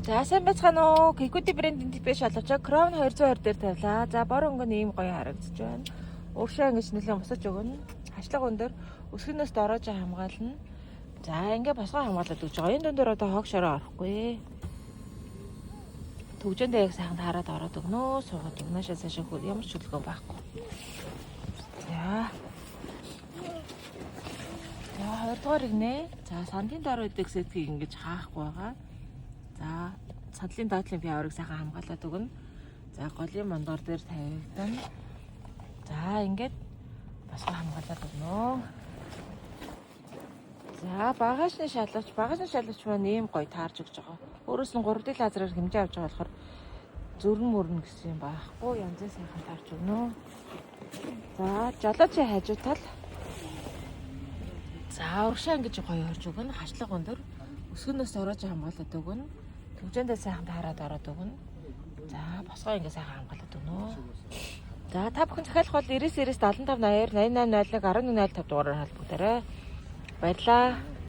За сайн байцгаана уу? Kikuti брендийн типэж шалгачаа Crown 220 дээр тавилаа. За бор өнгө ийм гоё харагдаж байна. Уушаа ингэж нэлээд босож өгнө. Хашлага өндөр өсгөнөөс дороож хамгаална. За ингээ босгоо хамгаалаад өгч байгаа. Энэ дундор одоо хог шороо орохгүй. Төгжөндөө яг сайхан хараад ороод өгнө. Суугаад өгнөшээ цаашаа хөл ямар ч чөлгөө байхгүй. За. За 2 дугаар игнэ. За сандын дор үдэг сэтгийг ингэж хаахгүй байгаа. За садлын доотлын пиаврыг сайхан хамгаалаад өгнө. За голын мондор дээр тавигдана. За ингээд босгоо хамгаалаад өгнө. За багажны шалгавч маань ийм гоё таарж өгч байгаа. Өөрөөс нь 3D лазераар хэмжээ авч байгаа болохоор зүрэн мөрнө гэсэн юм байхгүй. Янзын сайхан таарж өгнө. За жолоочийн хажуу тал. За урагшаа ингэж гоё орж өгнө. Хашлага өндөр өсгөнөөс ороож хамгаалаад өгнө. Төгжөндөө сайхан таарад ороод өгнө. За босгоо ингэ сайхан хамгаалаад өгнө. За та бүхэн захиалах бол 99 75 80 88 01 11 05 дугаараар холбогдорой. Баярлалаа.